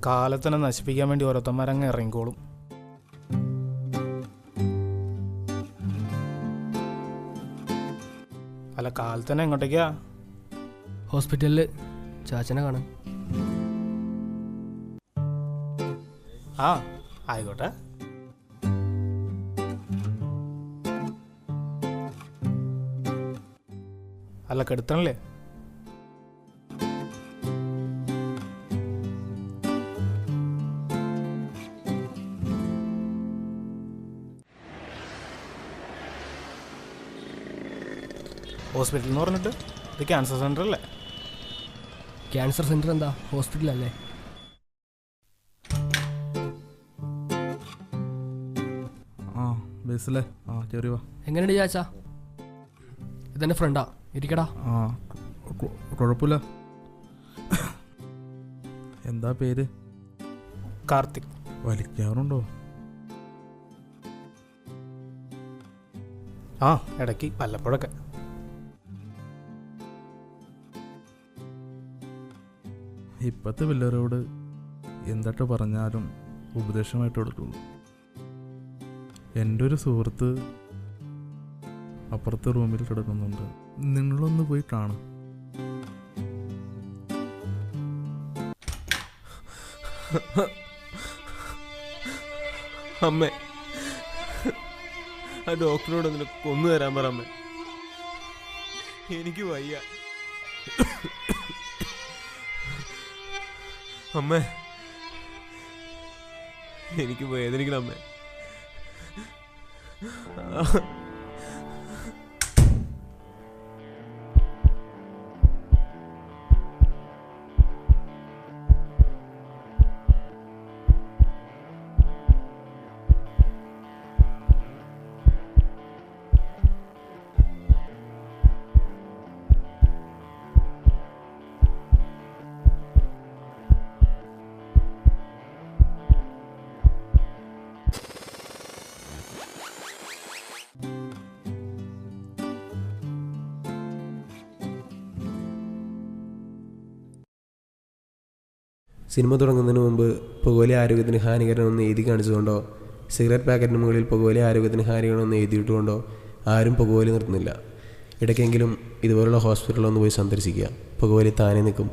കാലത്തിനെ നശിപ്പിക്കാൻ വേണ്ടി ഓരോരുത്തന്മാരങ്ങ് ഇറങ്ങിക്കോളും. അല്ല, കാലത്തന്നെ എങ്ങോട്ടേക്കാ? ഹോസ്പിറ്റലിൽ ചാച്ചനെ കാണാൻ. ആ ആയിക്കോട്ടെ. അല്ല, കെടുത്തണല്ലേ? ഹോസ്പിറ്റൽ എന്ന് പറഞ്ഞിട്ട് ഇത് ക്യാൻസർ സെൻ്റർ അല്ലേ? ക്യാൻസർ സെൻ്റർ എന്താ ഹോസ്പിറ്റലല്ലേ? ആ ബസ്സിലെ ചെറിയ എങ്ങനെയുണ്ട് ചാച്ചാ? ഇതെൻ്റെ ഫ്രണ്ടാ, ഇരിക്കടാ. ആ കുഴപ്പമില്ല. എന്താ പേര്? കാർത്തിക്. വലിക്കാറുണ്ടോ? ആ ഇടയ്ക്ക് വല്ലപ്പോഴൊക്കെ. ഇപ്പോഴത്തെ പിള്ളേരോട് എന്തൊക്കെ പറഞ്ഞാലും ഉപദേശമായിട്ട് കൊടുക്കുള്ളൂ. എൻ്റെ ഒരു സുഹൃത്ത് അപ്പുറത്തെ റൂമിൽ കിടക്കുന്നുണ്ട്, നിങ്ങളൊന്ന് പോയി കാണും. അമ്മേ, ആ ഡോക്ടറോട് ഒന്ന് കൊന്നു തരാൻ പറ അമ്മേ, എനിക്ക് വയ്യ. അമ്മേ, എനിക്ക് വേദനിക്കണം അമ്മേ. സിനിമ തുടങ്ങുന്നതിന് മുമ്പ് പുകവലി ആരോഗ്യത്തിന് ഹാനികരമെന്ന് എഴുതി കാണിച്ചുകൊണ്ടോ സിഗരറ്റ് പാക്കറ്റിന് മുകളിൽ പുകവലി ആരോഗ്യത്തിന് ഹാനികരമെന്ന് എഴുതിയിട്ടുകൊണ്ടോ ആരും പുകവലി നിർത്തുന്നില്ല. ഇടയ്ക്കെങ്കിലും ഇതുപോലുള്ള ഹോസ്പിറ്റലൊന്ന് പോയി സന്ദർശിക്കുക. പുകവലി താനെ നിൽക്കും.